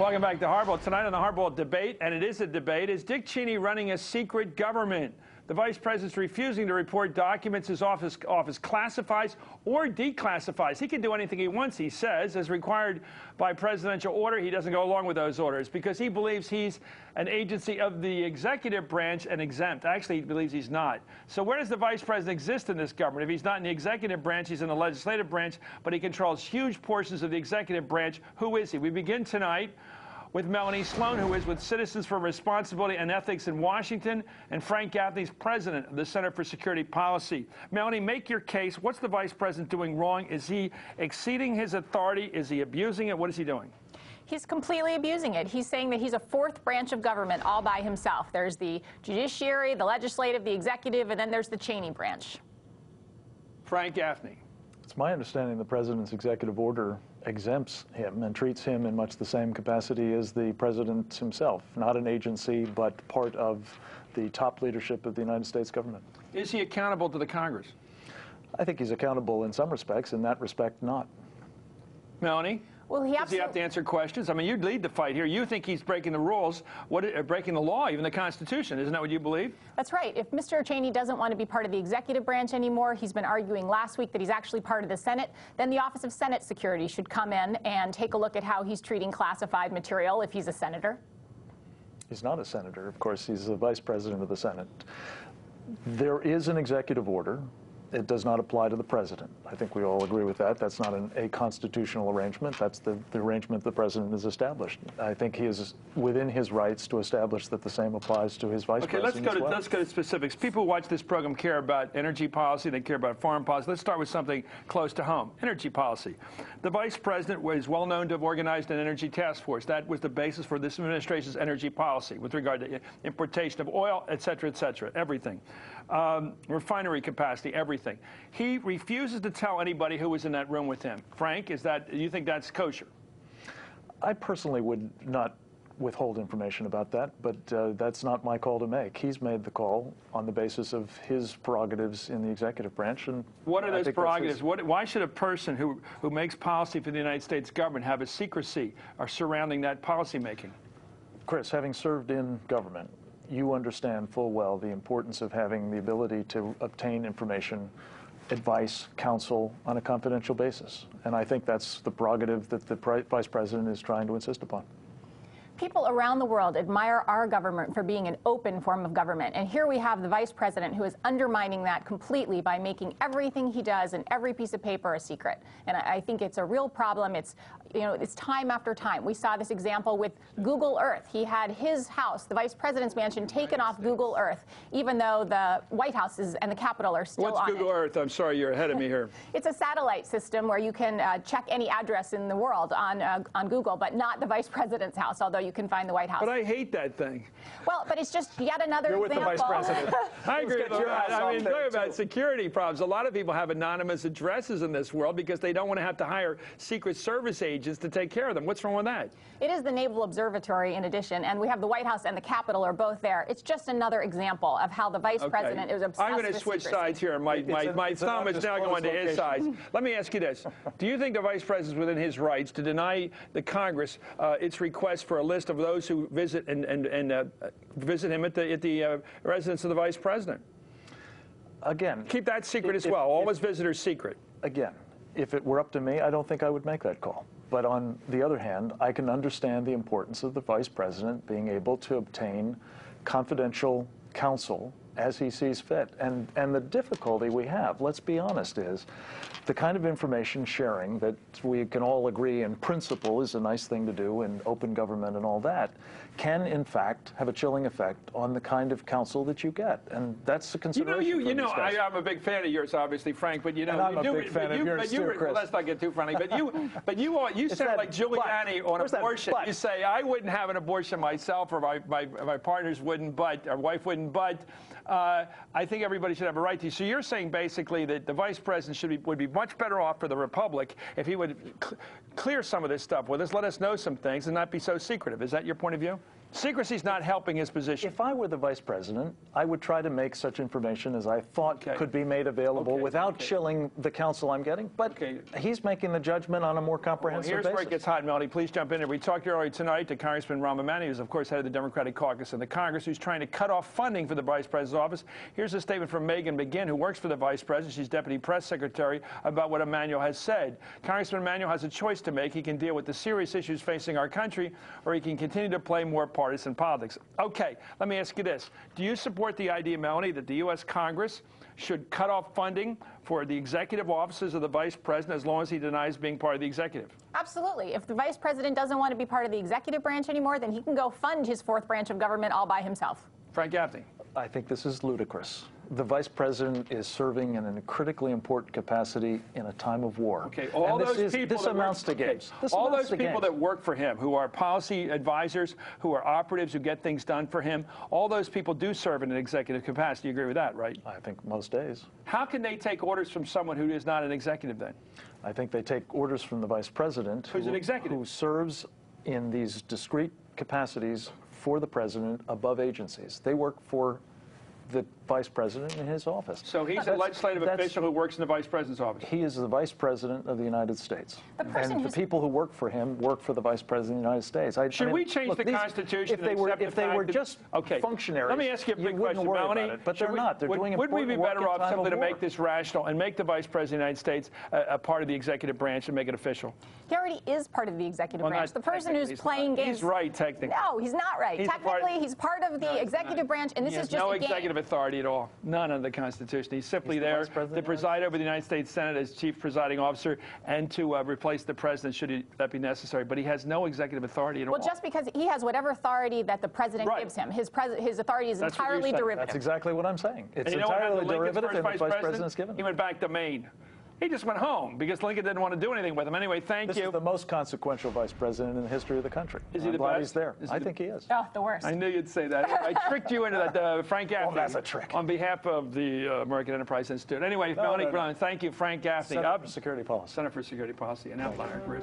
Welcome back to Hardball. Tonight on the Hardball debate, and it is a debate, is Dick Cheney running a secret government? The Vice President's refusing to report documents his office classifies or declassifies. He can do anything he wants, he says, as required by presidential order. He doesn't go along with those orders because he believes he's an agency of the executive branch and exempt. Actually, he believes he's not. So where does the Vice President exist in this government? If he's not in the executive branch, he's in the legislative branch, but he controls huge portions of the executive branch. Who is he? We begin tonight with Melanie Sloan, who is with Citizens for Responsibility and Ethics in Washington, and Frank Gaffney, president of the Center for Security Policy. Melanie, make your case. What's the Vice President doing wrong? Is he exceeding his authority? Is he abusing it? What is he doing? He's completely abusing it. He's saying that he's a fourth branch of government all by himself. There's the judiciary, the legislative, the executive, and then there's the Cheney branch. Frank Gaffney. It's my understanding the president's executive order exempts him and treats him in much the same capacity as the president himself, not an agency, but part of the top leadership of the United States government. Is he accountable to the Congress? I think he's accountable in some respects. In that respect, not. Melanie? Well, does he have to answer questions? I mean, you lead the fight here. You think he's breaking the rules, breaking the law, even the Constitution. Isn't that what you believe? That's right. If Mr. Cheney doesn't want to be part of the executive branch anymore, he's been arguing last week that he's actually part of the Senate, then the Office of Senate Security should come in and take a look at how he's treating classified material if he's a senator. He's not a senator. Of course, he's the vice president of the Senate. There is an executive order. It does not apply to the president. I think we all agree with that. That's not a constitutional arrangement. That's the arrangement the president has established. I think he is within his rights to establish that the same applies to his vice president as well. Let's go to specifics. People who watch this program care about energy policy. They care about foreign policy. Let's start with something close to home, energy policy. The vice president was well known to have organized an energy task force. That was the basis for this administration's energy policy with regard to importation of oil, et cetera, everything. Refinery capacity, everything. He refuses to tell anybody who was in that room with him. Frank, do you think that's kosher? I personally would not withhold information about that, but that's not my call to make. He's made the call on the basis of his prerogatives in the executive branch. And what are those prerogatives? Why should a person who makes policy for the United States government have a secrecy surrounding that policy making? Chris, having served in government, you understand full well the importance of having the ability to obtain information, advice, counsel on a confidential basis. And I think that's the prerogative that the Vice President is trying to insist upon. People around the world admire our government for being an open form of government. And here we have the Vice President who is undermining that completely by making everything he does and every piece of paper a secret. And I think it's a real problem. It's time after time. We saw this example with Google Earth. He had his house, the Vice President's mansion, taken off Google Earth, even though the White House and the Capitol are still on it. What's Google Earth? I'm sorry, you're ahead of me here. It's a satellite system where you can check any address in the world on Google, but not the Vice President's house, although you can find the White House. But I hate that thing. Well, but it's just yet another You're example. with the Vice President. I agree with you. I mean, talk about security problems. A lot of people have anonymous addresses in this world because they don't want to have to hire Secret Service agents to take care of them. What's wrong with that? It is the Naval Observatory in addition, and we have the White House and the Capitol are both there. It's just another example of how the Vice President is obsessed with I'm going to switch sides here. My thumb is now going to his side. Let me ask you this. Do you think the Vice President is within his rights to deny the Congress its request for a list of those who visit visit him at the residence of the Vice President? Again, keep that secret as well. All his visitors secret. Again, if it were up to me, I don't think I would make that call. But on the other hand, I can understand the importance of the Vice President being able to obtain confidential counsel as he sees fit. And the difficulty we have, let's be honest, is the kind of information sharing that we can all agree in principle is a nice thing to do in open government and all that, can in fact have a chilling effect on the kind of counsel that you get. And that's the consideration. I'm a big fan of yours, obviously, Frank, but and I'm a big fan of yours too, Chris. Well, let's not get too funny, but you sound like Giuliani on abortion. You say, I wouldn't have an abortion myself, or my partners wouldn't, but our wife wouldn't, but I think everybody should have a right to. So you're saying basically that the Vice President would be much better off for the Republic if he would clear some of this stuff with us, let us know some things, and not be so secretive. Is that your point of view? Secrecy's not helping his position. If I were the vice president, I would try to make such information as I thought could be made available without chilling the counsel I'm getting. But he's making the judgment on a more comprehensive here's basis. where it gets hot, Melanie. Please jump in here. We talked earlier tonight to Congressman Rahm Emanuel, who's, of course, head of the Democratic caucus in the Congress, who's trying to cut off funding for the vice president's office. Here's a statement from Megan McGinn, who works for the vice president. She's deputy press secretary, about what Emanuel has said. Congressman Emanuel has a choice to make. He can deal with the serious issues facing our country, or he can continue to play more partisan politics. Okay, let me ask you this. Do you support the idea, Melanie, that the U.S. Congress should cut off funding for the executive offices of the vice president as long as he denies being part of the executive? Absolutely. If the vice president doesn't want to be part of the executive branch anymore, then he can go fund his fourth branch of government all by himself. Frank Gaffney. I think this is ludicrous. The vice president is serving in a critically important capacity in a time of war. Okay, all those people this amounts to games. All those people that work for him, who are policy advisors, who are operatives, who get things done for him, all those people do serve in an executive capacity. You agree with that, right? I think most days. How can they take orders from someone who is not an executive then? I think they take orders from the vice president, who's an executive, who serves in these discrete capacities for the president above agencies. They work for the vice president in his office. So he's a legislative official who works in the vice president's office. He is the vice president of the United States. And the people who work for him work for the vice president of the United States. Should we change the Constitution if they were just functionaries, let me ask you a big question, Melanie. But they're not. They're doing important work. Would we be better off simply to make this rational and make the vice president of the United States a part of the executive branch and make it official? He already is part of the executive branch. The person who's playing games. He's right, technically. No, he's not right. Technically, he's part of the executive branch, and this is just no a game. executive authority at all. None of the Constitution. He's simply there to preside over the United States Senate as chief presiding officer and to replace the president should that be necessary. But he has no executive authority at all. Well, just because he has whatever authority that the president gives him, his authority is entirely derivative. That's exactly what I'm saying. It's entirely derivative, and the vice president's given. He went back to Maine. He just went home because Lincoln didn't want to do anything with him. Anyway, thank you. This is the most consequential vice president in the history of the country. Is he the glad best? He's there. I think he is. Oh, the worst. I knew you'd say that. I tricked you into that, Frank Gaffney. Oh, that's a trick. On behalf of the American Enterprise Institute. Anyway, Melanie Sloan, thank you, Frank Gaffney. Center for Security Policy. Center for Security Policy, an outlier.